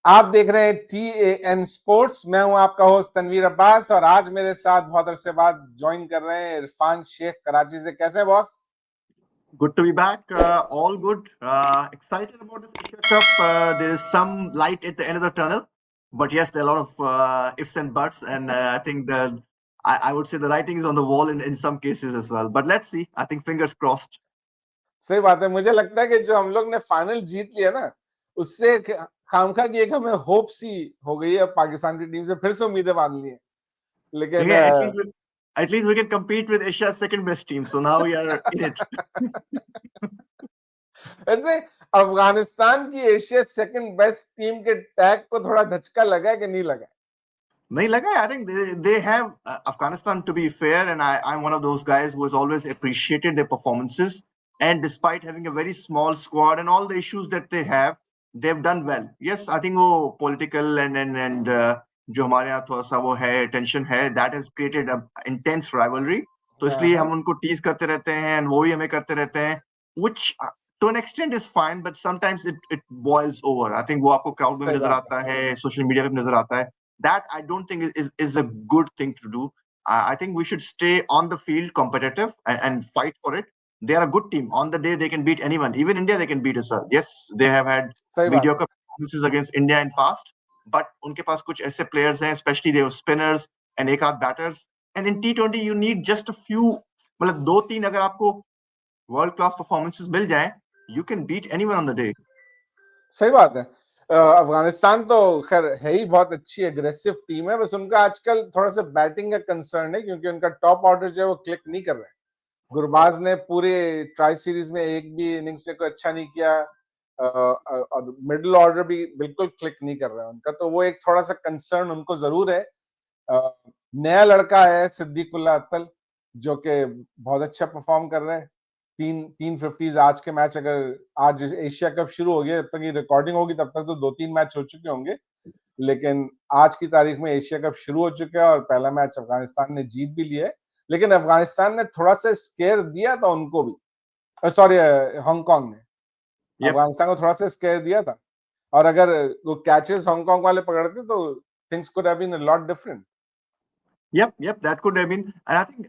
आप देख रहे हैं TAN स्पोर्ट्स। मैं हूं आपका होस्ट तनवीर अब्बास और आज मेरे साथ बहुत अरसे बाद ज्वाइन कर रहे हैं इरफान शेख कराची से। कैसे हैं boss? Good to be back. All good. Excited about this Asia Cup. There is some light at the end of the tunnel, but yes, there are a lot of ifs and buts, and I think I would say the writing is on the wall in some cases as well. But let's see. I think fingers crossed. सही बात है। मुझे लगता है कि जो हम लोग ने फाइनल जीत लिया ना, उससे खामखा की एक हमें होप सी हो गई है। पाकिस्तान की टीम से फिर से उम्मीदें बांध ली हैं, लेकिन Yeah, at least we can compete with Asia's second best team. So now we are in it. वैसे अफगानिस्तान की एशिया सेकंड बेस्ट टीम के टैग को थोड़ा धचका लगा है कि नहीं लगा? नहीं लगा. I think they have Afghanistan, to be fair, and I'm one of those guys who has always appreciated their performances. And despite having a very small squad and all the issues that they have, they've done well. Yes, I think वो political and जो हमारे यहाँ थोड़ा सा वो है tension है, that has created a intense rivalry. तो हाँ इसलिए हाँ, हम उनको tease करते रहते हैं and वो भी हमें करते रहते हैं, which to an extent is fine, but sometimes it boils over. I think वो आपको crowd में भी सही नजर बात है। आता है, social media पे भी नजर आता है. That I don't think is a good thing to do. I think we should stay on the field competitive and fight for it. They are a good team. On the day, they can beat anyone. Even India, they can beat as well. Yes, they have had सही बात है। mediocre performances against India in past, but उनके पास कुछ ऐसे players हैं, especially their spinners and एक आध batters. And in T20, you need just a few. मतलब दो तीन अगर आपको world class performances मिल जाए, you can beat anyone on the day. सही बात है। अफगानिस्तान तो खैर है ही बहुत अच्छी एग्रेसिव टीम है, बस उनका आजकल थोड़ा सा बैटिंग का कंसर्न है, क्योंकि उनका टॉप ऑर्डर जो है वो क्लिक नहीं कर रहा है। गुरबाज ने पूरे ट्राई सीरीज में एक भी इनिंग्स में कोई अच्छा नहीं किया, और मिडिल ऑर्डर भी बिल्कुल क्लिक नहीं कर रहा है उनका, तो वो एक थोड़ा सा कंसर्न उनको जरूर है। नया लड़का है सिद्दीकुल्ला अत्तल, जो कि बहुत अच्छा परफॉर्म कर रहा है। तीन तीन फिफ्टीज आज के मैच, अगर आज एशिया कप शुरू हो गया, जब तक ये रिकॉर्डिंग होगी तब तक तो 2-3 मैच हो चुके होंगे, लेकिन आज की तारीख में एशिया कप शुरू हो चुका है और पहला मैच अफगानिस्तान ने जीत भी लिया है। लेकिन अफगानिस्तान ने थोड़ा सा स्केयर दिया था उनको भी, सॉरी, हांगकांग ने Yep. अफगानिस्तान को थोड़ा सा स्केयर दिया था, और अगर वो कैचेस हांगकांग वाले पकड़ते तो things could have been a lot different. Yep, that could have been. And I think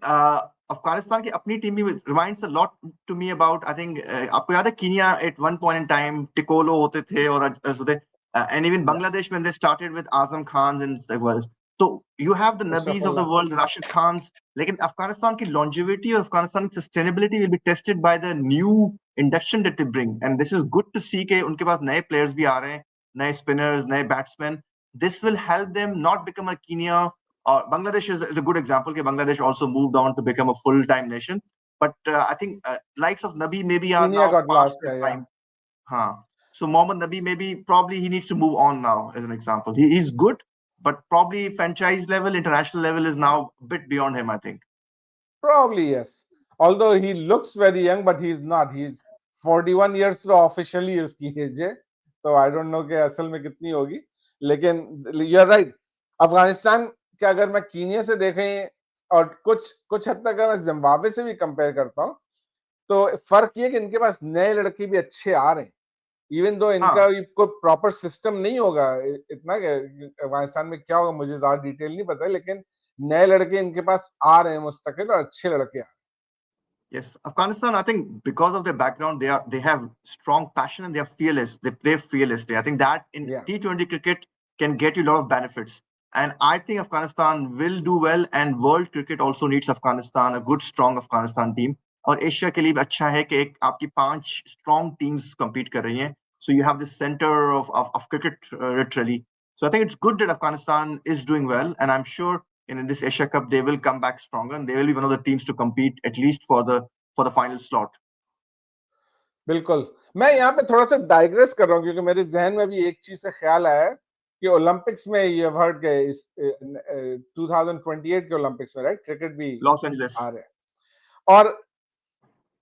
Afghanistan की अपनी टीम भी reminds a lot to me about, I think, आपको याद है Kenya at one point in time टिकोलो होते थे और होते, and even या Bangladesh when they started with Azam Khans and like was. So you have the Nabis of the अशरफुल्ला। world, Rashid Khans. लेकिन अफगानिस्तान की longevity और अफगानिस्तान की sustainability will be tested by the new induction that they bring. And this is good to see कि उनके पास नए players भी आ रहे हैं, नए spinners, नए batsmen. This will help them not become a Kenya. Bangladesh is a good example. Bangladesh also moved on to become a full-time nation. But I think likes of Nabi maybe are Kenya now got past lost their है या prime. Huh. So Mohammad Nabi maybe probably he needs to move on now as an example. He's good, but probably franchise level, international level is now a bit beyond him, I think. probably yes, although he looks very young but he's not, he's 41 years तो officially उसकी as है, तो I don't know कि असल में कितनी होगी। लेकिन यू आर राइट, अफगानिस्तान के अगर मैं कीनिया से देखें और कुछ कुछ हद तक अगर मैं जिम्बाब्वे से भी कंपेयर करता हूँ, तो फर्क ये कि इनके पास नए लड़के भी अच्छे आ रहे हैं, इवन दो इनका हाँ. कोई प्रॉपर सिस्टम नहीं होगा इतना अफगानिस्तान में क्या होगा मुझे ज्यादा डिटेल नहीं पता है, लेकिन नए लड़के इनके पास आ रहे हैं मुस्तकिल, और अच्छे लड़के आ रहे Yes, Afghanistan. I think because of their background, they have strong passion and they are fearless. They play fearlessly. I think that in हैं। T20 cricket can get you a lot of benefits. And I think Afghanistan will do well. And world cricket also needs Afghanistan, a good, strong Afghanistan team. और Asia के लिए भी अच्छा है कि एक आपकी 5 strong teams compete कर रही हैं. So you have this center of cricket literally. So I think it's good that Afghanistan is doing well, and I'm sure in this Asia Cup they will come back stronger and they will be one of the teams to compete at least for the final slot. बिल्कुल। मैं यहाँ पे थोड़ा सा digress कर रहा हूँ, क्योंकि मेरे जहन में भी एक चीज से ख्याल आया है कि ओलंपिक्स में ये हर्ड के इस 2028 के ओलंपिक्स में, राइट, क्रिकेट भी Los आ Angeles. रहे हैं, और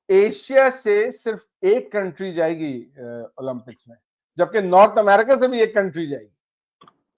एशिया से सिर्फ एक कंट्री जाएगी ओलंपिक्स में, जबकि नॉर्थ अमेरिका से भी एक कंट्री जाएगी।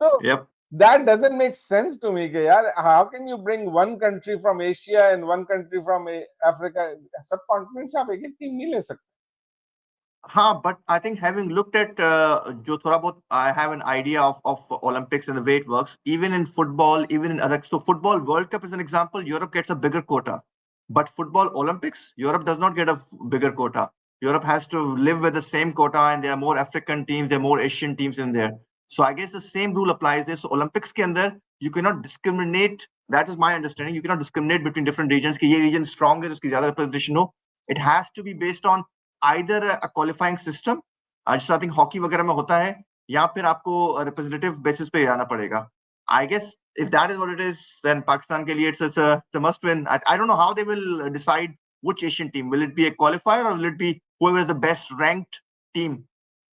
तो Yep. that doesn't make sense to me कि यार how can you bring one country from Asia and one country from Africa? सब कॉन्टिनेंट से आप एक एक टीम नहीं ले सकते। हाँ, but I think having looked at जो थोड़ा बहुत I have an idea of Olympics and the way it works. Even in football, even in other, so football World Cup is an example. Europe gets a bigger quota, but football Olympics, Europe does not get a bigger quota. Europe has to live with the same quota, and there are more African teams, there are more Asian teams in there. So I guess the same rule applies there. So Olympics के अंदर you cannot discriminate. That is my understanding. You cannot discriminate between different regions. कि ये region strong है तो उसकी ज़्यादा representation हो. It has to be based on either a qualifying system, जैसा आई थिंक हॉकी वगैरह में होता है, या फिर आपको रिप्रेजेंटेटिव बेसिस पे जाना पड़ेगा. I guess if that is what it is, then Pakistan के लिए it's a must win. I don't know how they will decide which Asian team. Will it be a qualifier or will it be whoever is the best ranked team?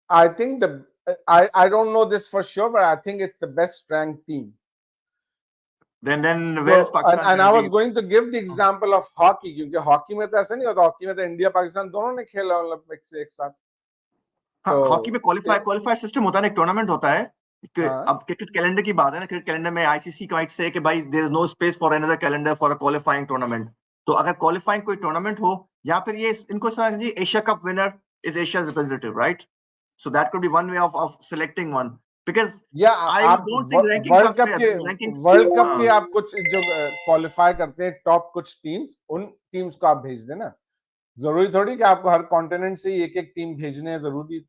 I think I don't know this for sure, but I think it's the best ranked team. Then where is So, Pakistan and I was currently? going to give the example of hockey, क्योंकि hockey में तो ऐसा नहीं होता. Hockey में तो India Pakistan दोनों ने खेला ओलंपिक्स एक साथ. हाँ, तो हॉकी में क्वालिफायर सिस्टम होता है ना, एक टूर्नामेंट होता है. हाँ, अब क्रिकेट कैलेंडर की बात है ना, क्रिकेट कैलेंडर में आईसीसी माइट से कि भाई there is no space for another calendar for a qualifying tournament. तो अगर क्वालिफाइंग कोई टूर्नामेंट हो, या फिर ये इनको समझ लीजिए Asia Cup winner is Asia representative, right? So that could be one way of selecting one, because yeah I आप don't think rankings are fair. Rankings World Cup के आप कुछ जो क्वालिफाई करते हैं टॉप कुछ टीम्स, उन टीम्स को आप भेज देना. जरूरी थोड़ी कि आपको हर कॉन्टिनेंट से एक एक टीम भेजने हैं, जरूरी.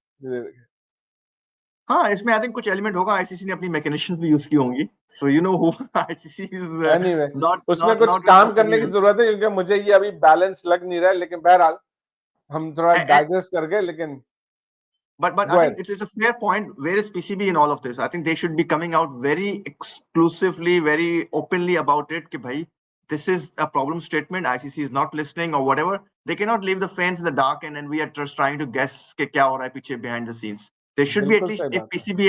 हाँ, इसमें आई थिंक कुछ एलिमेंट होगा. आईसीसी ने अपनी मैकेनिज्म्स भी यूज की होंगी. So you know who ICC is anyway, not उसमें नॉट कुछ नॉट काम ट्रस्टेड. करने की जरूरत है, क्योंकि मुझे ये अभी बैलेंस लग नहीं रहा है. लेकिन बहरहाल हम थोड़ा डाइग्रेस कर गए, लेकिन But I go think ahead. it's a fair point. Where is PCB in all of this? I think they should be coming out very exclusively, very openly about it. कि भाई, this is a problem statement. ICC is not listening or whatever. They cannot leave the fans in the dark, and then we are just trying to guess कि क्या हो रहा है पीछे behind the scenes. There should be at बिल्कुल least, सही if बात है. PCB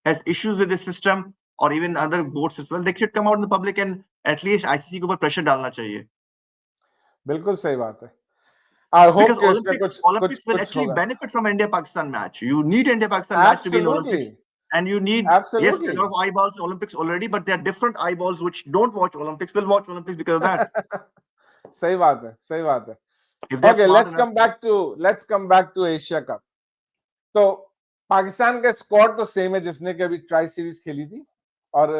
has issues with this system or even other boards as well, they should come out in the public and at least ICC के ऊपर pressure डालना चाहिए. बिल्कुल सही बात है. आई होप Because कि इसमें कुछ कुछ Olympics will कुछ actually होगा. benefit from India-Pakistan match. You need India-Pakistan match to be in Absolutely, Olympics. And you need, yes, there absolutely. are a lot of eyeballs in Olympics already, but there are different eyeballs which don't watch Olympics, will watch Olympics because of that. सही बात है, सही बात है. If they're Okay, smart let's enough. come back to Asia Cup. तो पाकिस्तान का squad तो same है जिसने कि अभी ट्राई सीरीज खेली थी. और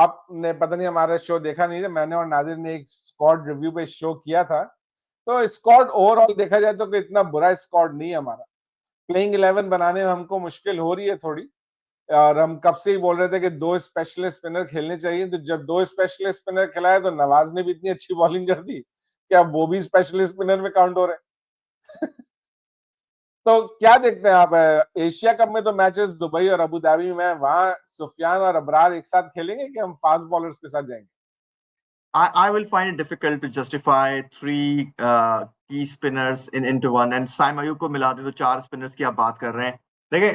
आपने पता नहीं हमारा शो देखा नहीं था, मैंने और नादिर ने एक स्क्वाड रिव्यू पे शो किया था. तो स्क्वाड ओवरऑल देखा जाए तो इतना बुरा स्क्वाड नहीं है हमारा. प्लेइंग 11 बनाने में हमको मुश्किल हो रही है थोड़ी. और हम कब से ही बोल रहे थे कि दो स्पेशलिस्ट स्पिनर खेलने चाहिए. तो जब दो स्पेशलिस्ट स्पिनर खिलाए तो नवाज ने भी इतनी अच्छी बॉलिंग कर दी कि अब वो भी स्पेशलिस्ट स्पिनर में काउंट हो रहे हैं. तो क्या देखते हैं आप? एशिया कप में तो मैचेस दुबई और अबू धाबी में, वहां सुफियान और अबरार एक साथ खेलेंगे कि हम फास्ट बॉलर्स के साथ जाएंगे? I will find it difficult to justify three key spinners into one. And Saim Ayub को मिला दे तो चार spinners की आप बात कर रहे हैं. देखिए,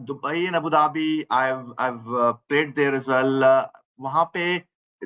Dubai and Abu Dhabi, I've played there as well. वहाँ पे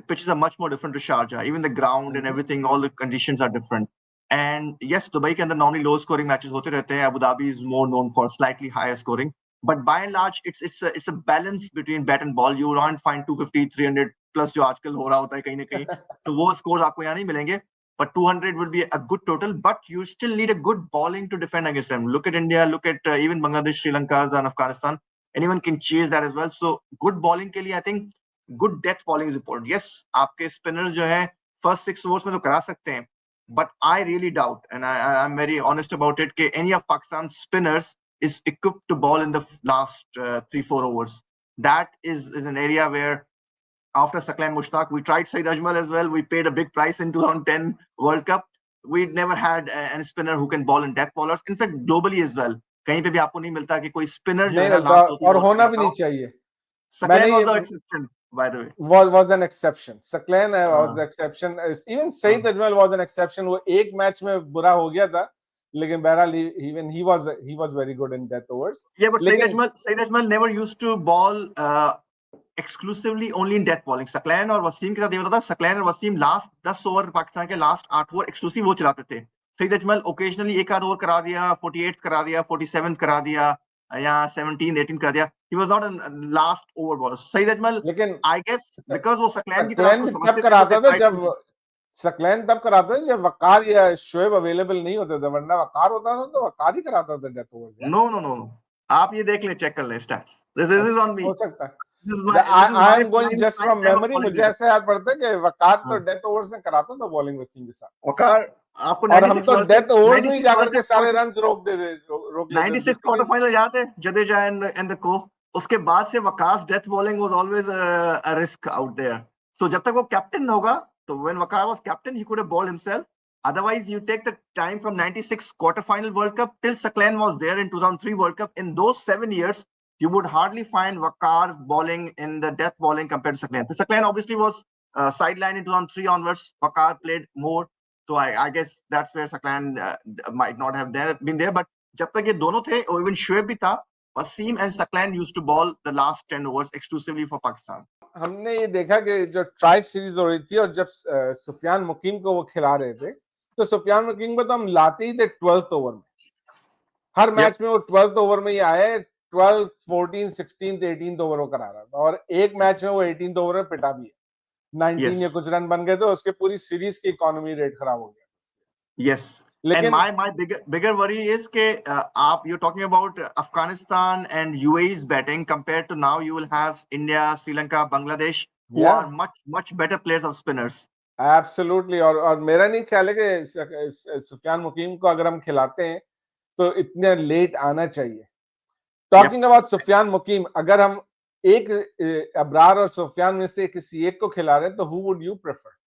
pitches are much more different to Sharjah. Even the ground and everything, all the conditions are different. And yes, Dubai के अंदर normally low scoring matches होते रहते हैं. Abu Dhabi is more known for slightly higher scoring. But by and large, it's a balance between bat and ball. You don't find 250, 300 plus जो आजकल हो रहा होता है कहीं ना कहीं. तो वो scores आपको यहाँ नहीं मिलेंगे. But 200 would be a good total. But you still need a good bowling to defend against them. Look at India. Look at even Bangladesh, Sri Lanka, and Afghanistan. Anyone can chase that as well. So good bowling के लिए I think good depth bowling is important. Yes, आपके spinners जो है first 6 overs में तो करा सकते हैं. But I really doubt, and I'm very honest about it, that any of Pakistan's spinners is equipped to bowl in the last 3-4 overs. That is an area where, after Saklan Mushtaq, we tried Saeed Ajmal as well. We paid a big price in 2010 World Cup. We never had a spinner who can bowl in death bowlers. In fact, globally as well. कहीं पे भी आपको नहीं मिलता कि कोई spinner जो नहीं है ना मिलता, लास्ट 2-3 और ओवर होना भी कराता नहीं हो. चाहिए. मैंने सकलैन ये was the exception, bye the way. was an exception. Saklan was the exception. Even Saeed Ajmal was an exception. वो एक मैच में बुरा हो गया था, लेकिन बहरहाल even he was very good in death overs. Yeah, but लेकिन Saeed Ajmal never used to bowl exclusively only in death bowling. Saqlain और वसीम के साथ ये होता था. सकलैन और वसीम लास्ट 10 ओवर, पाकिस्तान के लास्ट 8 ओवर एक्सक्लूसिव वो चलाते थे. सईद अजमल ओकेजनली एक आध ओवर करा दिया, 48 करा दिया, 47 करा दिया, या 17 18 करा दिया. He was not a last over bowler. Saeed Ajmal, लेकिन आई गेस बिकॉज़ वो सकलैन की तरह सकलैन उसको भी तब समझते थे, तो दे कराता था ट्राई जब टू सकलैन तब कराते थे जब वकार या शोएब अवेलेबल नहीं होते थे, वरना वकार होता था तो वकार ही कराता था डेथ ओवर यार। नो नो नो नो, आप ये देख ले, चेक कर ले stats, this is on me, हो सकता है। This is I my am going prime just prime from time of memory, bowling मुझे क्रिकेट। ऐसा याद पड़ता है कि वकार तो हाँ, डेथ ओवर्स में कराता था बॉलिंग वसीम के साथ, वकार आपको और हम 96 तो वर्ल्ड डेथ कप, ओवर्स में ही 96 जाकर वर्ल्ड के सारे कप, रन रोक लेते थे 96 क्वार्टर बिकॉज फाइनल याद है, जडेजा एंड द को, उसके बाद से Waqas death bowling was always a risk out there. तो जब तक वो कैप्टन होगा, तो when Waqar was captain he could have bowled himself, otherwise you take the time from 96 quarter final world cup till Saklan was there in 2003 world cup, in those 7 years you would hardly find Wakar bowling in the death bowling compared to Saklan. Saklan obviously was sidelined in 2003 onwards, Wakar played more, so I guess that's where Saklan might not have been there, but जब तक ये दोनों थे, और even Shoaib भी था, Wasim and Saqlain used to bowl the last 10 overs exclusively for Pakistan. हमने ये देखा कि जो ट्राई सीरीज हो रही थी और जब सुफियान मुकीम को वो खिला रहे थे, तो सुफियान मुकीम को तो हम लाते ही थे 12th ओवर में, हर Yep. मैच में वो 12th ओवर में ही आए, 12, 14, 16, 18 ओवर वो करा रहा था, और एक मैच में वो 18 ओवर में पिटा भी है, 19 या Yes. कुछ रन बन गए थे, उसके पूरी सीरीज की इकोनॉमी रेट खराब हो गया। Yes. And लेकिन my bigger worry is ke you're talking about Afghanistan and UAE's batting compared to now you will have India, Sri Lanka, Bangladesh who या are much better players of spinners. Absolutely, और मेरा नहीं ख्याल है कि सुफियान मुकीम को अगर हम खिलाते हैं तो इतने लेट आना चाहिए। Yep. टॉकिंग अबाउट सुफियान मुकीम, अगर हम एक अबरार और सुफियान में से किसी एक को खिला रहे हैं तो who would you prefer?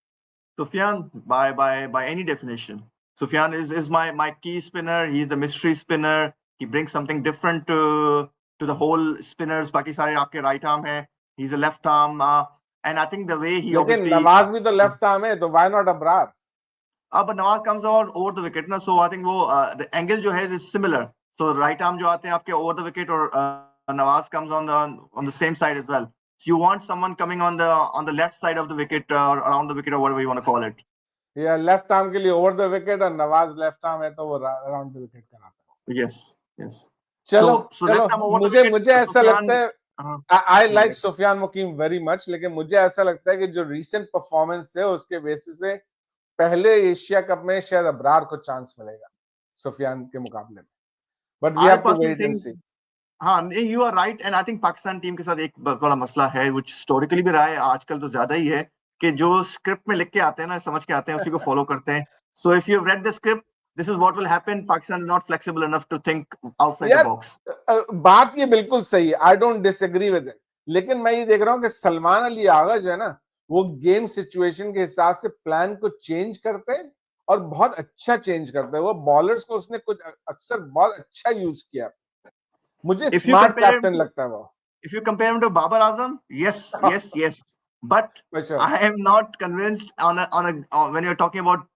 Sufyan, by any definition, Sufyan is my key spinner. He's the mystery spinner. He brings something different to the whole spinners. बाकी सारे आपके right arm है. He's a left arm, and I think the way he लेकिन obviously Nawaz भी तो left arm है, तो why not Abrar? but Nawaz comes out over the wicket ना, so I think वो the angle जो है is similar. So right arm जो आते हैं आपके over the wicket, और Nawaz comes on the same side as well. So you want someone coming on the left side of the wicket or around the wicket or whatever you want to call it. या left arm के लिए over the wicket, और Nawaz left arm है तो वो around the wicket कराता है। Yes, yes. चलो So चलो, left arm over the मुझे wicket, मुझे ऐसा लगता Sufyan. है, Uh, I like Sufyan Muqeem very much, लेकिन मुझे ऐसा लगता है कि जो रीसेंट परफॉर्मेंस है उसके बेसिस पे पहले एशिया कप में शायद अबरार को चांस मिलेगा सुफियान के मुकाबले में, but we I have to personally wait and think see. हाँ, you are right, and I think Pakistan team के साथ एक बड़ा मसला है, which historically भी रहा है, आजकल तो ज्यादा ही है, कि जो स्क्रिप्ट में लिख के आते हैं ना, समझ के आते हैं, उसी को फॉलो करते हैं। So if you've read the script, this is what will happen. Pakistan is not flexible enough to think outside the यार box. बात ये बिल्कुल सही है, I don't disagree with it, लेकिन मैं ये देख रहा हूँ कि सलमान अली आगा जो है ना, वो गेम सिचुएशन के हिसाब से प्लान को चेंज करते हैं, और बहुत अच्छा चेंज करते हैं। वो बॉलर्स को उसने कुछ अक्सर बहुत अच्छा यूज किया, मुझे If you smart compare him captain to लगता है वो। if you compare him to Babar Azam, yes, yes, yes. But For sure. I am not convinced when you're talking about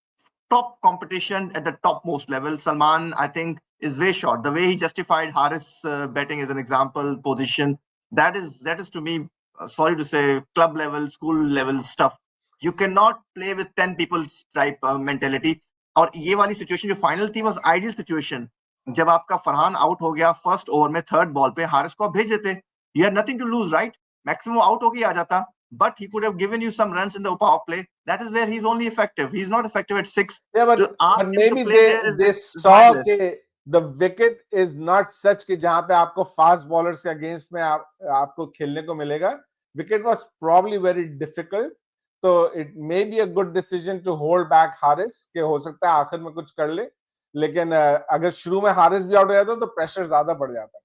top competition at the topmost level. Salman, I think, is way short. The way he justified Haris betting as an example position, that is to me, sorry to say, club level, school level stuff. You cannot play with 10 people type mentality. और ये वाली situation जो final थी was ideal situation. जब आपका Farhan out हो गया first over में थर्ड बॉल पे, हारिस को आप भेज देते, you had nothing to lose, right? Maximum out होके आ जाता, but he could have given you some runs in the power play. That is where he's only effective. He's not effective at 6. Yeah, To ask but him to maybe play there they is saw mindless. कि the wicket is not such कि जहां पे आपको fast bowlers के against में आपको खेलने को मिलेगा। Wicket was probably very difficult, तो it may be a good decision to hold back Haris, कि हो सकता है आखिर में कुछ कर ले, लेकिन अगर शुरू में हारिस भी आउट हो जाता तो प्रेशर ज्यादा बढ़ जाता।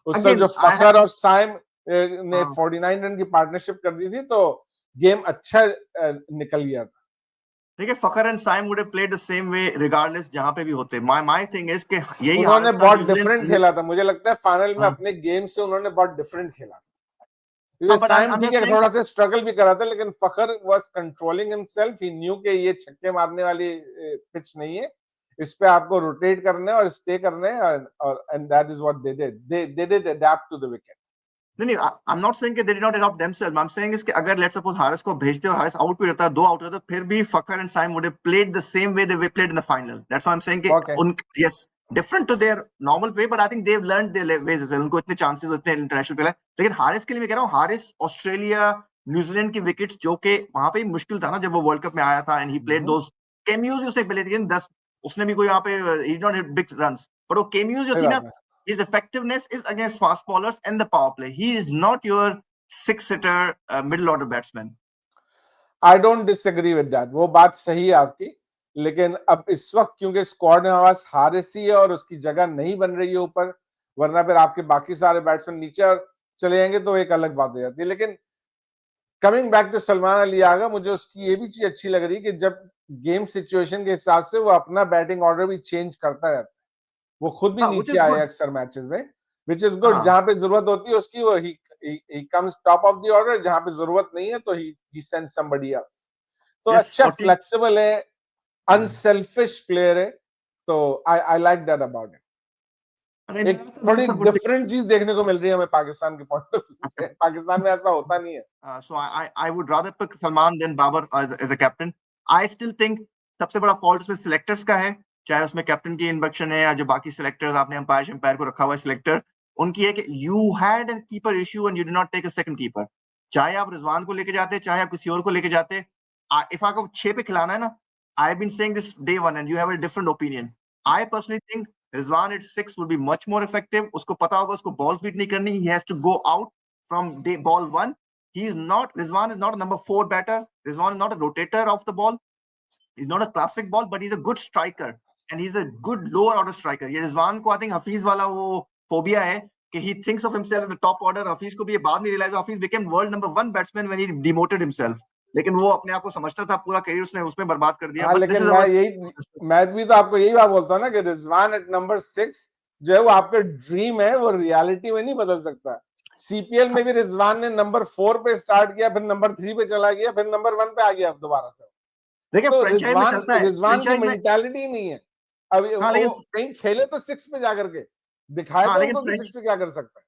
उस समय जो Again, फखर और साइम ने 49 रन की पार्टनरशिप कर दी थी, तो गेम अच्छा निकल गया था। देखिए Fakhar and Saim would have played the same way regardless जहां पे भी होते. My thing is कि यही उन्होंने हारिस था बहुत डिफरेंट न्यूजीलैंड. खेला था, मुझे लगता है फाइनल में हाँ, अपने गेम से उन्होंने बहुत डिफरेंट खेला। हाँ, ये but साइम I'm ठीक just है, saying. थोड़ा सा स्ट्रगल भी करा था, लेकिन Fakhar was controlling himself, he knew कि ये छक्के मारने वाली पिच नहीं है, इस पे आपको रोटेट करना है और स्टे करना है, और and that is what they did adapt to the wicket. नहीं, I'm not saying कि they did not adopt themselves. I'm saying is कि अगर let's suppose हारिस को भेजते हो, हारिस आउट भी रहता, 2 आउट रहता, फिर भी Fakhar and Saim would have played the same way they played in the final. That's why I'm saying कि okay, yes, different to their normal play, but I think they've learned their ways as well. उनको इतने chances, इतने international play, लेकिन हारिस के लिए मैं कह रहा हूँ, हारिस ऑस्ट्रेलिया न्यूजीलैंड की विकेट्स जो कि वहां पे मुश्किल था ना जब वो वर्ल्ड कप में आया था and he played those cameos उसने पहले थे 10 उसने भी कोई वहां पे he did not hit big runs but वो कैमियोज जो सही थी बात ना है। his effectiveness is against fast bowlers and the power play. He is not your six-hitter middle order batsman. I don't disagree with that, वो बात सही है आपकी, लेकिन अब इस वक्त क्योंकि स्क्वाड में हमारे हारिसी है और उसकी जगह नहीं बन रही है ऊपर, वरना फिर आपके बाकी सारे बैट्समैन नीचे और चले जाएंगे तो एक अलग बात हो जाती है। लेकिन coming back to Salman Ali Agha, मुझे उसकी ये भी चीज अच्छी लग रही है कि जब गेम सिचुएशन के हिसाब से वो अपना बैटिंग ऑर्डर भी चेंज करता रहता है। वो खुद भी हाँ, which नीचे is आए good. अक्सर मैचेस में, विच इज गुड। हाँ, जहां पे जरूरत होती है उसकी, वो he comes top of the order, जहां पे जरूरत नहीं है तो ही सेंड्स समबडी एल्स। तो yes, अच्छा और टी फ्लेक्सिबल है, अनसेल्फिश प्लेयर है, तो I like that about it. अरे एक थोड़ी डिफरेंट चीज देखने को मिल रही है हमें पाकिस्तान के पॉइंट ऑफ व्यू से, पाकिस्तान में ऐसा होता नहीं है। so I would rather pick Salman than Babar as a captain. I still think सबसे बड़ा फॉल्ट उसमें सिलेक्टर्स का है, चाहे उसमें कैप्टन की इंडक्शन है या जो बाकी सिलेक्टर्स आपने अंपायर को रखा हुआ है सिलेक्टर, उनकी है कि you had a keeper issue and you did not take a second keeper. चाहे आप रिजवान को लेके जाते, चाहे आप किसी और को लेके जाते, इफ आपको 6 पे खिलाना है ना, I have been saying this day one and you have a different opinion. I personally think Rizwan at 6 would be much more effective. उसको पता होगा उसको बॉल बीट नहीं करनी, he has to go out from day ball one. Rizwan is not a number 4 batter. Rizwan is not a rotator of the ball. He's not a classic ball, but he's a good striker. And he's a good lower order striker. ये Rizwan को I think Hafiz वाला वो phobia है कि he thinks of himself as the top order. Hafiz को भी ये बाद में realize Hafiz became world number 1 batsman when he demoted himself. लेकिन वो अपने आप को समझता था, पूरा करियर उसने उसमें बर्बाद कर दिया। हाँ, But this लेकिन is our मैं भी तो आपको यही बात बोलता हूँ ना कि रिजवान एट नंबर 6 जो है वो आपका ड्रीम है, वो रियलिटी में नहीं बदल सकता। सीपीएल में भी रिजवान ने नंबर 4 पे स्टार्ट किया, फिर नंबर 3 पे चला गया, फिर नंबर 1 पे आ गया दोबारा से। देखिए तो फ्रेंचाइज में रिजवान चलता है, रिजवान की फ्रेंचाइज में मेंटालिटी नहीं है। अभी हाँ वो लेकिन कहीं खेले तो 6 पे जाकर के दिखाए हाँ तो लेकिन हमको कि 6 पे क्या कर सकता है।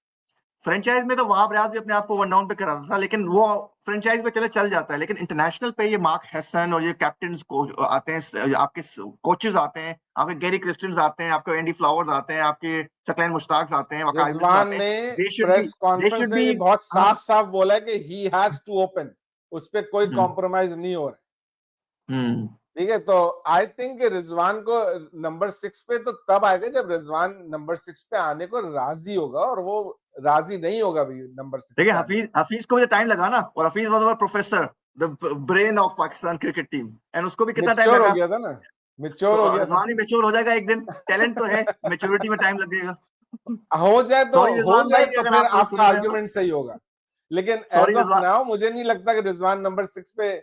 फ्रेंचाइज में तो वहाब रियाज भी अपने आप को वन डाउन पे करा था, लेकिन वो फ्रेंचाइज पे चल जाता है। लेकिन इंटरनेशनल पे ये मार्क हेसन और ये कैप्टन आते हैं, आपके कोचेस आते हैं, आपके गैरी क्रिस्टियंस आते हैं, आपके एंडी फ्लावर्स आते हैं, आपके सकलैन मुश्ताक आते हैं, वकार मिर्जा रिजवान आते हैं। ने they should be press they conference should में बी भी बहुत हाँ साफ साफ बोला है कि ही हैज टू ओपन, उस पर कोई हम्म कॉम्प्रोमाइज नहीं हो रहा है। हम्म ठीक है, तो आई थिंक रिजवान को नंबर 6 पे तो तब आएगा जब रिजवान नंबर 6 पे आने को राजी होगा, और वो राजी नहीं होगा भी नंबर 6 देखिए पे आने। हफीज हफीज को भी टाइम लगा ना, और Hafeez was our professor, the brain of Pakistan cricket team, and उसको भी कितना टाइम मिच्योर हो लगा। गया था ना, मिच्योर तो हो गया था। रिजवान भी मैच्योर हो जाएगा एक दिन, टैलेंट तो है, मैच्योरिटी में टाइम लगेगा। हो सॉरी रिजवान जाए भाई तो अगर फिर आप आपका सुन रहे हो, आर्ग्यूमेंट सही होगा, लेकिन as sorry of Rizwan. Now मुझे नहीं लगता कि रिजवान नंबर 6 पे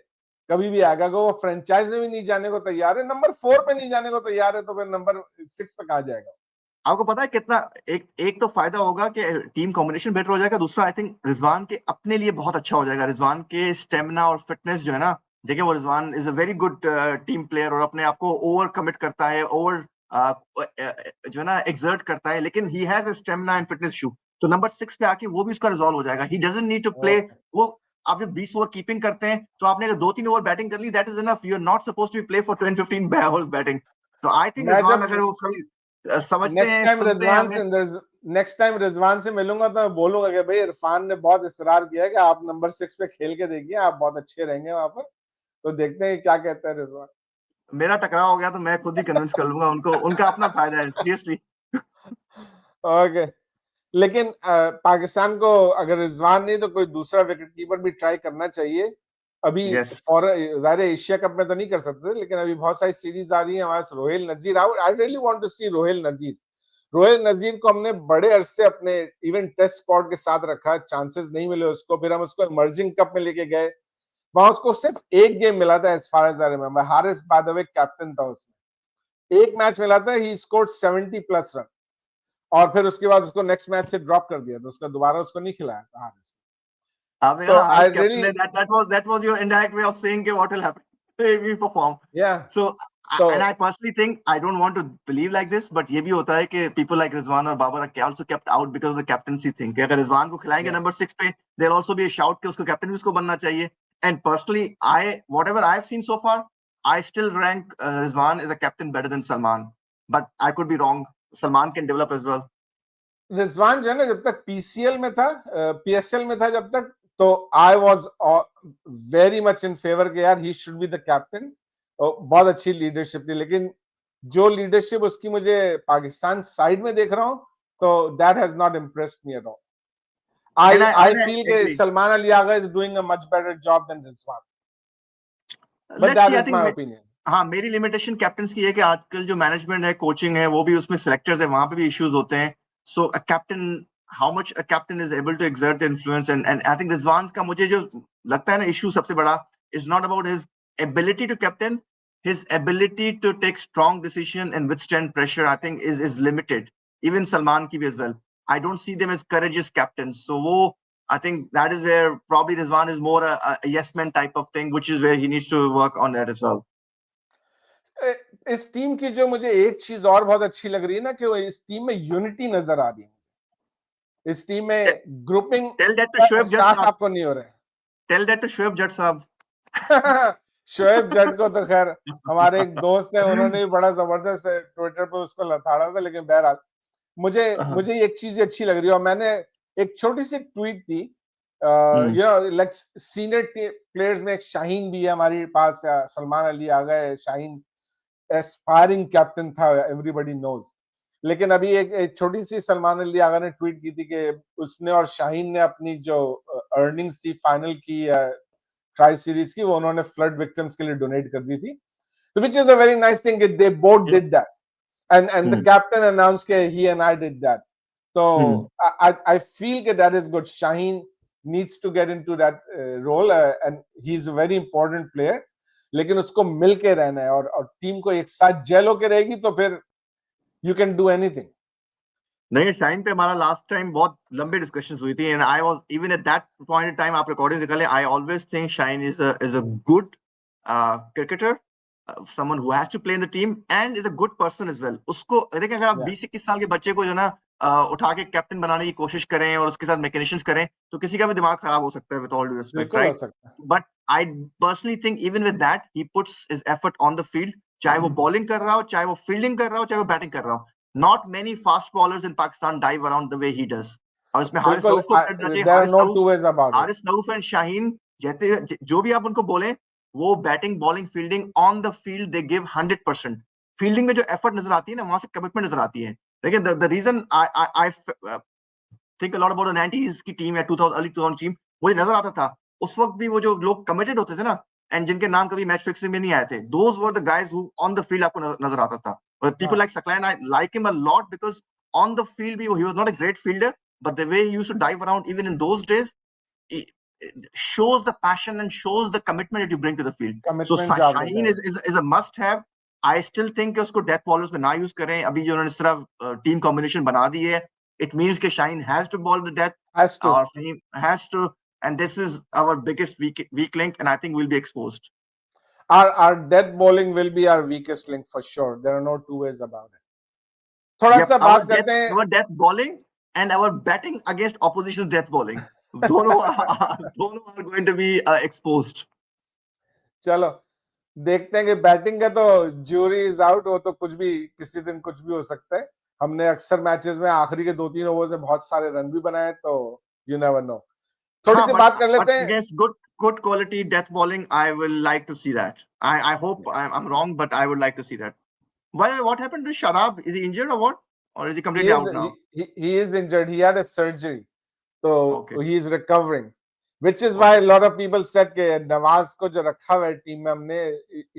कभी भी आएगा। वो फ्रेंचाइज में भी नहीं जाने को तैयार है, नंबर 4 पे नहीं जाने को तैयार है, तो फिर नंबर 6 पे कहा जाएगा। आपको पता है कितना, एक तो फायदा होगा कि टीम कॉम्बिनेशन बेटर हो जाएगा, दूसरा आई थिंक रिजवान के अपने लिए बहुत अच्छा हो जाएगा। रिजवान के स्टेमिना और फिटनेस जो है ना, देखिए वो Rizwan is a very good team player और अपने आप को ओवर कमिट करता है, ओवर जो है ना एक्सर्ट करता है, लेकिन he has a stamina and fitness issue. तो नंबर 6 पे आके वो भी उसका रिजॉल्व हो जाएगा। He doesn't need to play okay, वो। आप जब 20 ओवर कीपिंग करते हैं तो आपने अगर 2-3 ओवर बैटिंग कर ली, that is enough. You are not supposed to play for 10-15 overs batting. तो आई थिंक मैं रिजवान जब अगर वो समझते हैं, सुनते हैं हमें। नेक्स्ट टाइम रिजवान से मिलूंगा तो मैं बोलूंगा कि भाई इरफान ने बहुत इसरार किया है कि आप नंबर 6 पे खेल के देखिए, आप बहुत अच्छे रहेंगे वहां पर। तो देखते हैं क्या कहता है रिजवान। मेरा टकराव हो गया तो मैं खुद ही कन्विंस कर लूंगा उनको, उनका अपना फायदा है सीरियसली। ओके, लेकिन पाकिस्तान को अगर रिजवान नहीं तो कोई दूसरा विकेट कीपर भी ट्राई करना चाहिए। अभी यस फॉर ज़ाहिर एशिया कप में तो नहीं कर सकते, लेकिन अभी बहुत सारी सीरीज आ रही है हमारे पास। रोहिल नजीर, आई रियली वांट टू सी रोहिल नजीर। रोहिल नजीर को हमने बड़े अरसे अपने इवन टेस्ट स्क्वाड के साथ रखा, चांसेस नहीं मिले उसको, फिर हम उसको इमर्जिंग कप में लेके गए, वहां उसको सिर्फ एक गेम मिला था as far as I remember. Haris by the way captain था उसमें, एक मैच मिला था, ही स्कोर्ड 70 प्लस रन, और फिर उसके बाद उसको नेक्स्ट मैच से ड्रॉप कर दिया, तो उसका दोबारा उसको नहीं खिलाया था हारिस। आपने तो कहा आई हारिस कैप्टन रियली, है, that was your indirect way of saying what will happen if we perform. या So तो and I personally think, I don't want to believe like this, but ये भी होता है कि people like Rizwan और Babar are also kept out because of the captaincy thing, कि अगर रिजवान को खिलाएंगे या नंबर 6 पे, there'll also be a shout कि उसको कैप्टन भी उसको बनना चाहिए। And personally, whatever I've seen so far, I still rank Rizwan as a captain better than Salman, but I could be wrong. Salman can develop as well. Rizwan जो है ना, जब तक पीसीएल में था, पीएसएल में था, जब तक तो I was very much in favour के यार he should be the captain. बहुत अच्छी लीडरशिप थी, लेकिन जो लीडरशिप उसकी मुझे पाकिस्तान साइड में देख रहा हूं, तो that has not impressed me at all. I feel that agree. Salman Ali Agha is doing a much better job than Rizwan, but Let's that see. I is my think opinion. हाँ, मेरी limitation captain की है कि आजकल जो management है, coaching है, वो भी उसमें सिलेक्टर्स है, वहां पे भी इश्यूज होते हैं. So a captain, how much a captain is able to exert the influence, and I think Rizwan का मुझे जो लगता है ना इशू सबसे बड़ा is not about his ability to captain, his ability to take strong decision and withstand pressure, I think is limited. Even Salman ki bhi as well. I don't see them as courageous captains. So I think that is where probably Rizwan is more a yes man type of thing, which is where he needs to work on that as well. इस team की जो मुझे एक चीज और बहुत अच्छी लग रही है ना, कि वो इस टीम में यूनिटी नजर आ रही है। इस टीम में ग्रुपिंग Tell that to का Shoaib Jatt एहसास साहब. आपको नहीं हो रहा है। Tell that to Shoaib Jatt साहब. शोएब जट को तो खैर हमारे एक दोस्त है, उन्होंने भी बड़ा जबरदस्त ट्विटर पे उसको लताड़ा था, लेकिन बहरहाल मुझे मुझे एक चीज अच्छी लग रही है। और मैंने एक छोटी सी ट्वीट थी, you know like senior players में एक शाहीन भी है हमारे पास, सलमान अली आ गए, शाहीन एस्पायरिंग कैप्टन था, एवरीबॉडी नोज। लेकिन अभी एक छोटी सी सलमान अली आगा ने ट्वीट की थी कि उसने और शाहीन ने अपनी जो अर्निंग्स थी फाइनल की ट्राई सीरीज की, वो उन्होंने फ्लड विक्टिम्स के लिए डोनेट कर दी थी, तो which is a very nice thing, they both did that, and the captain announced that he and I did that. So I feel that is good. Shaheen needs to get into that role, and he's a very important player. लेकिन उसको मिल के रहना है, और team को एक साथ jail होके रहेगी तो फिर you can do anything. नहीं, शाहीन पे हमारा लास्ट टाइम बहुत लंबी डिस्कशंस हुई थी, and I was even at that point in time, आप रिकॉर्डिंग निकाले, I always think Shaheen is a good cricketer, someone who has to play in the team and is a good person as well. उसको देखिए, अगर आप 20-21 साल के बच्चे को जो ना उठा के कैप्टन बनाने की कोशिश करें और उसके साथ मैकेनिशंस करें, तो किसी का भी दिमाग खराब हो सकता है, with all due respect, बिल्कुल हो right? सकता है। But I personally think even with that, he puts his effort on the field, चाहे वो बॉलिंग कर रहा हो, चाहे वो फील्डिंग कर रहा हो, चाहे वो बैटिंग कर रहा हो. Not many fast bowlers in Pakistan dive around the way he does. और इसमें हारिस बिल्कुल, रऊफ को क्रेडिट देना चाहिए. there are no two ways about it. Haris Rauf and Shaheen जैसे जो भी आप उनको बोले, वो batting, bowling, fielding, on the field they give 100%. Fielding में जो एफर्ट नजर आती है ना, वहां से कमिटमेंट नजर आती है. लेकिन the reason I think a lot about the 90s की टीम या 2000 अर्ली 2000 टीम, मुझे नजर आता था उस वक्त भी वो जो लोग कमिटेड होते थे ना, एंड जिनके नाम कभी मैच फिक्सिंग में नहीं आए थे, those were the guys who on the field आपको नजर आता था. People like Saklan, I like him a lot because on the field he was not a great fielder, but the way he used to dive around even in those days, it shows the passion and shows the commitment that you bring to the field. So Commitment ज्यादा Shaheen है। is a must have. I still think कि उसको death bowlers में ना use करें. अभी जो उन्होंने इस तरह टीम कॉम्बिनेशन बना दी है, it means कि Shaheen has to bowl the death, Has to. or Shaheen has to, and this is our biggest weak link, and I think we'll be exposed. Our death bowling will be our weakest link for sure. There are no two ways about it. थोड़ा सा बात करते हैं, our death bowling and our batting against opposition's death bowling. दोनों are going to be exposed. चलो देखते हैं कि बैटिंग का तो ज्यूरी इज आउट, वो तो कुछ भी किसी दिन कुछ भी हो सकता है। हमने अक्सर मैचेस में आखिरी के 2-3 ओवर्स में बहुत सारे रन भी बनाए, तो यू नेवर नो। थोड़ी सी बात कर लेते हैं against good quality death bowling, I will like to see that. I hope I'm wrong, but I would like to see that. What happened to Shadab? Is he injured or what? Or is he completely out now? He is injured. He had a surgery, so Okay. he is recovering, which is why a lot of people said कि नवाज को जो रखा हुआ है team में, हमने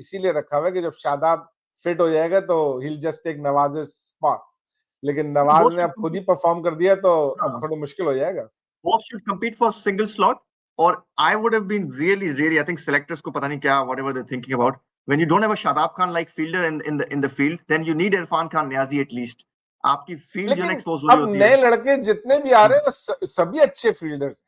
इसीलिए रखा हुआ है कि जब शादाब फिट हो जाएगा तो he'll just take नवाज़'s spot. लेकिन नवाज ने अब खुद ही परफॉर्म कर दिया, तो अब थोड़ा मुश्किल हो जाएगा। Both should compete for single slot, or I would have been really, I think selectors को पता नहीं क्या, whatever they're thinking about. When you don't have a Shadab Khan like fielder in the field, then you need Irfan Khan Niazi at least. आपकी field जो है expose हो रही अब होती नए है। लड़के जितने भी आ रहे हैं वो सभी अच्छे फील्डर्स।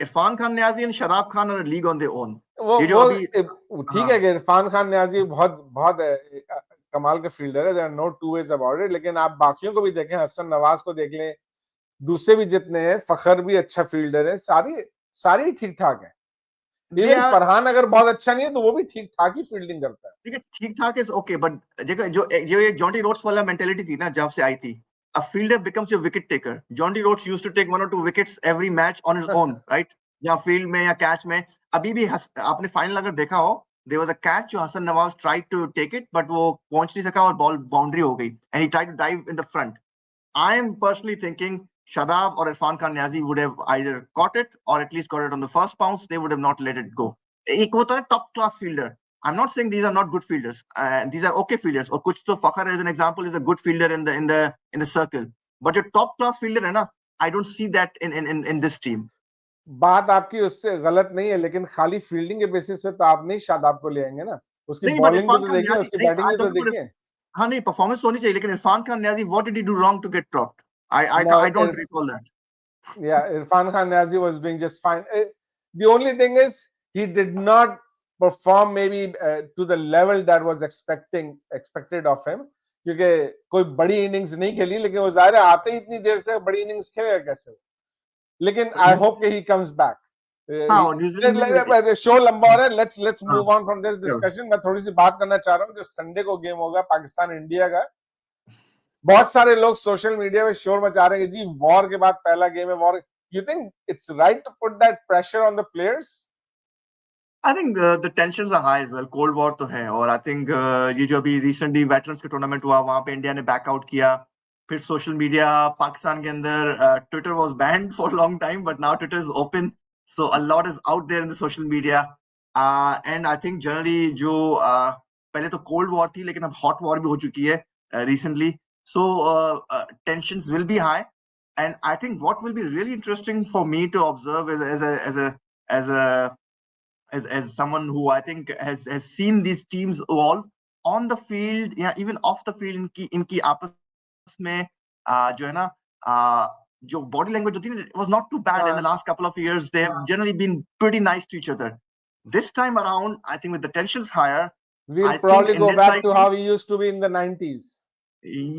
इरफान खान नियाजी एंड शराब Khan are league on their own. वो ठीक है कि इरफान खान नियाजी बहुत बहुत कमाल के फील्डर है, there are no two ways about it, लेकिन आप बाकियों को भी देखें, हसन नवाज को देख लें, दूसरे भी जितने हैं, फखर भी अच्छा फील्डर है, सारी ठीक ठाक है। इवन फरहान अगर बहुत अच्छा नहीं है तो वो भी ठीक ठाक ही फील्डिंग करता है। ठीक है, ठीक ठाक इज ओके, बट जो एक जॉन्टी रोड्स वाला मेंटेलिटी थी ना जब से आई थी, a fielder becomes your wicket taker. John D. Rhodes used to take 1 or 2 wickets every match on his own, right? या फील्ड में या कैच में. अभी भी आपने फाइनल अगर देखा हो, there was a catch जो Hasan Nawaz tried to take it but वो पहुंच नहीं सका और बॉल बाउंड्री हो गई, and he tried to dive in the front. I am personally thinking Shadab or Irfan Khan Niazi would have either caught it or at least got it on the first bounce. They would have not let it go. एक होता है top class fielder. I'm not saying these are not good fielders. These are okay fielders. और कुछ तो Fakhar as an example is a good fielder in the circle. But your top class fielder है ना, I don't see that in this team. बात आपकी उससे गलत नहीं है, लेकिन खाली फील्डिंग के बेसिस पे तो आप नहीं शादाब को ले आएंगे ना. उसकी नहीं, but बॉलिंग भी इरफान तो खान देखिए, नियाजी उसकी नहीं, बैटिंग I भी तो don't know. देखिए. हाँ नहीं, परफॉर्मेंस होनी चाहिए, लेकिन Irfan Khan Niazi, what did he do wrong to get dropped? No, I don't recall that. Yeah, Irfan Khan Niazi was doing just fine. The only thing is he did not perform maybe to the level that was expected of him. क्योंकि कोई बड़ी innings नहीं खेली, लेकिन वो जाहिर है आते ही इतनी देर से बड़ी इनिंग्स खेलेगा कैसे. लेकिन आई होप कि he comes back. हाँ, और न्यूजीलैंड शो लंबा हो रहा है. लेट्स हाँ, move on from this discussion. मैं थोड़ी सी बात करना चाह रहा हूँ जो संडे को गेम होगा पाकिस्तान इंडिया का. बहुत सारे लोग सोशल मीडिया में शोर मचा रहे हैं कि जी वॉर के बाद पहला गेम है, war. You think it's right to put that pressure on the players? I think the tensions are high as well. Cold War तो है, और I think ये जो अभी recently veterans का टूर्नामेंट हुआ, वहां पे इंडिया ने बैकआउट किया. फिर सोशल मीडिया पाकिस्तान के अंदर, Twitter was banned for a long time, but now Twitter is open, so a lot is out there in the social media. And I think generally जो पहले तो Cold War थी, लेकिन अब Hot War भी हो चुकी है recently. So tensions will be high, and I think what will be really interesting for me to observe is as someone who I think has seen these teams evolve on the field, yeah, even off the field. इनकी आपस में जो है ना, जो body language होती है ना, it was not too bad in the last couple of years. They have generally been pretty nice to each other. This time around, I think with the tensions higher, we'll I probably think go Indian back side to how we used to be in the 90s.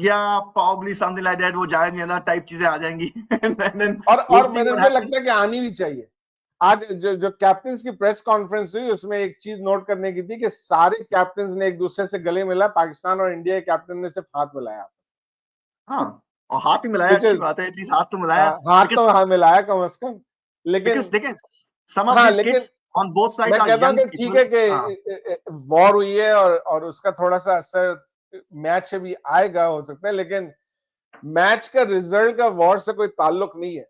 Yeah, probably something like that. वो जायद मियां type चीजें आ जाएंगी. And और मुझे लगता है कि आनी भी चाहिए. आज जो कैप्टन्स की प्रेस कॉन्फ्रेंस हुई, उसमें एक चीज नोट करने की थी कि सारे कैप्टन्स ने एक दूसरे से गले मिला. पाकिस्तान और इंडिया के कैप्टन ने सिर्फ हाथ मिलाया. हाँ, और हाथ ही मिलाया, अच्छी बात है, एटलीस्ट हाथ तो मिलाया. हाथ तो हाँ मिलाया कम से कम. लेकिन देखिए, some of हाँ, these kids on both sides मैं are कहता हूँ young कि ठीक है कि वॉर हुई है और उसका थोड़ा सा असर मैच से भी आएगा, हो सकता है, लेकिन मैच का रिजल्ट का वॉर से कोई ताल्लुक नहीं है.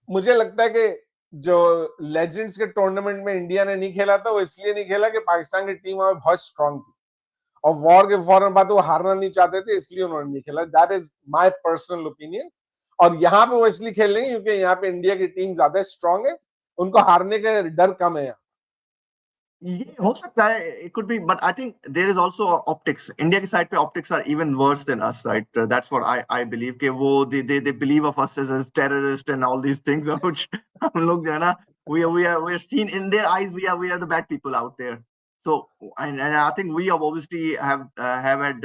मुझे लगता है कि जो लेजेंड्स के टूर्नामेंट में इंडिया ने नहीं खेला था, वो इसलिए नहीं खेला कि पाकिस्तान की टीम वहां बहुत स्ट्रांग थी और वॉर के फौरन बाद वो हारना नहीं चाहते थे, इसलिए उन्होंने नहीं खेला. That is my personal opinion. और यहाँ पे वो इसलिए खेल रहे हैं क्योंकि यहाँ पे इंडिया की टीम ज्यादा स्ट्रांग है, उनको हारने का डर कम है. ये हो सकता है, it could be, but I think there is also optics. India की साइड पे optics are even worse than us, right? That's what I believe कि वो they believe of us as terrorists and all these things, which हम लोग जो है ना, we are seen in their eyes, we are the bad people out there. So and I think we have obviously have had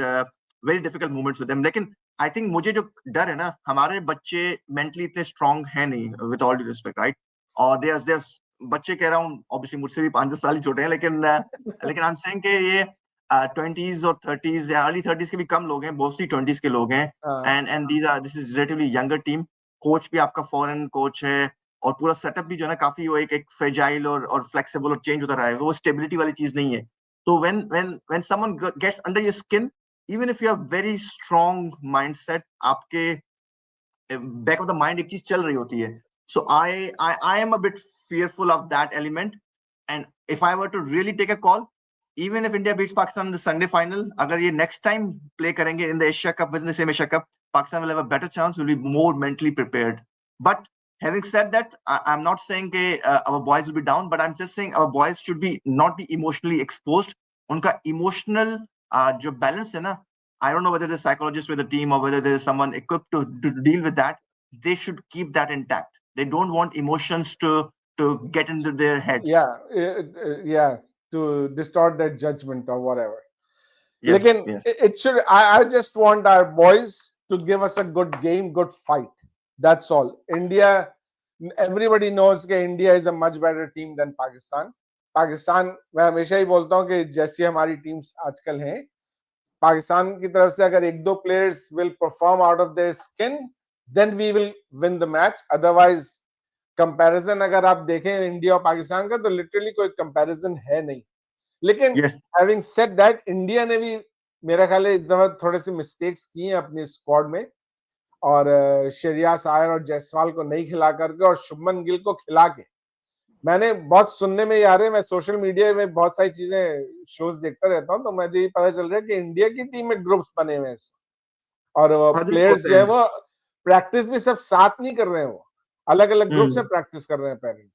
very difficult moments with them. लेकिन I think मुझे जो डर है ना, हमारे बच्चे mentally इतने strong है नहीं, with all due respect, right? और there's बच्चे कह रहा हूँ, ऑब्वियसली मुझसे भी 5-10 साल ही छोटे हैं, लेकिन आई एम सेइंग कि ये 20s और 30s या अर्ली 30s के भी कम लोग हैं, मोस्टली 20s के लोग हैं. And this is relatively younger team. Coach भी आपका फॉरेन कोच है, और पूरा सेटअप भी जो है ना काफी वो एक फ्रेजाइल और फ्लेक्सिबल और चेंज होता रहा है. वो स्टेबिलिटी वाली चीज नहीं है. तो when someone gets under your skin, even if you have very strong mindset, आपके बैक ऑफ द माइंड एक चीज चल रही होती है. So I am a bit fearful of that element. And if I were to really take a call, even if India beats Pakistan in the Sunday final, अगर ये next time play करेंगे in the Asia Cup, within the same Asia Cup, Pakistan will have a better chance, will be more mentally prepared. But having said that, I'm not saying that our boys will be down, but I'm just saying our boys should be not be emotionally exposed. उनका emotional जो balance है ना, I don't know whether there's a psychologist with the team or whether there is someone equipped to deal with that. They should keep that intact. They don't want emotions to get into their heads. Yeah, to distort their judgment or whatever. Yes, Lekin yes. it should. I just want our boys to give us a good game, good fight. That's all. India, everybody knows that India is a much better team than Pakistan. Pakistan, मैं हमेशा ही बोलता हूँ कि जैसी हमारी teams आजकल हैं, पाकिस्तान की तरफ से अगर एक दो players will perform out of their skin, then we will win the match. Otherwise comparison अगर आप देखें इंडिया और पाकिस्तान का, तो लिटरली कोई कंपैरिजन है नहीं। लेकिन Yes. Having said that, India ने भी मेरा ख्याल है इस दफा थोड़े से मिस्टेक्स किए हैं अपनी स्क्वाड में, और शरियास आयर और जायसवाल को नहीं खिला करके और शुभमन गिल को खिला के, मैंने बहुत सुनने में आ रहे, मैं सोशल मीडिया में बहुत सारी चीजें शोज देखता रहता हूँ, तो मुझे ये पता चल रहा है कि इंडिया की टीम में ग्रुप्स बने हुए हैं और प्लेयर्स जो है वो प्रैक्टिस भी सब साथ नहीं कर रहे हैं, वो अलग अलग ग्रुप से प्रैक्टिस कर रहे हैं पेरेंटली।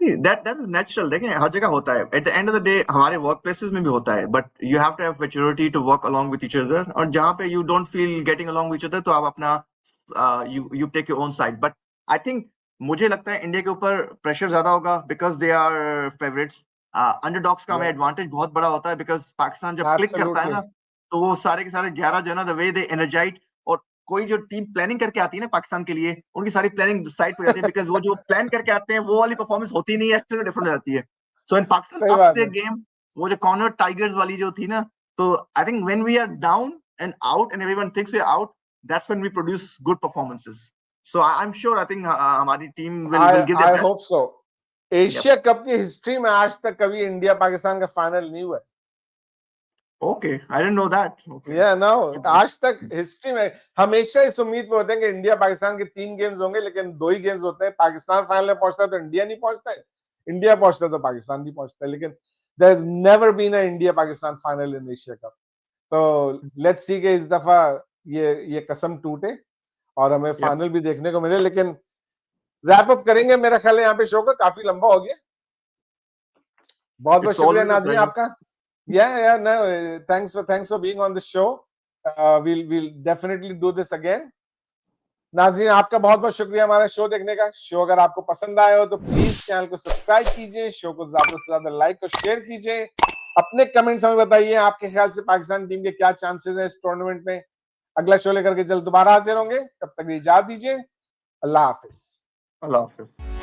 That is natural. देखें हर जगह होता है, at the end of the day हमारे वर्क प्लेसेस में भी होता है, but you have to have maturity to work along with each other, और जहां पे you don't feel getting along with each other तो आप अपना you take your own side. But I think मुझे लगता है इंडिया के ऊपर प्रेशर ज्यादा होगा because they are favourites. Underdogs का हमें एडवांटेज बहुत बड़ा होता है, बिकॉज पाकिस्तान जब क्लिक करता है ना, तो वो सारे के सारे 11 जो है ना, द वे दे एनर्जाइट, और कोई जो टीम प्लानिंग करके आती है ना पाकिस्तान के लिए, उनकी सारी प्लानिंग साइड पे जाती है, बिकॉज वो जो प्लान करके आते हैं वो वाली परफॉर्मेंस होती नहीं है, एक्चुअली डिफरेंट रहती है। So in Pakistan ups their game, वो जो कॉर्नर टाइगर्स वाली जो थी ना, तो I think when we are down and out and everyone thinks we are out, that's when we produce good performances. So I am sure, I think हमारी team will give their best. I hope so. Asia cup की history में आज तक कभी India Pakistan का final नहीं हुआ है। Okay, I didn't know that. या नो, आज तक हिस्ट्री में हमेशा इस उम्मीद पे होते हैं कि इंडिया पाकिस्तान के 3 गेम्स होंगे, लेकिन 2 ही गेम्स होते हैं। पाकिस्तान फाइनल में पहुंचता है तो इंडिया नहीं पहुंचता है, इंडिया पहुंचता है तो पाकिस्तान नहीं पहुंचता है, लेकिन there is never been a India Pakistan final in Asia cup. तो लेट्स सी कि इस दफा ये कसम टूटे और हमें फाइनल भी देखने को मिले। लेकिन रैप अप करेंगे, मेरा ख्याल है यहाँ पे शो का काफी लंबा हो गया। बहुत बहुत शुक्रिया नाज़रीन आपका। Yeah, no, thanks for being on the show. We'll definitely do this again. नाज़रीन आपका बहुत बहुत शुक्रिया हमारा शो देखने का। शो अगर आपको पसंद आया हो तो प्लीज चैनल को सब्सक्राइब कीजिए, शो को ज्यादा से ज्यादा लाइक और शेयर कीजिए। अपने कमेंट्स हमें बताइए, आपके ख्याल से पाकिस्तान टीम के क्या चांसेस हैं इस टूर्नामेंट में। अगला शो लेकर के जल्द दोबारा हाजिर होंगे, तब तक इजाजत दीजिए। अल्लाह हाफिज। अल्लाह हाफिज।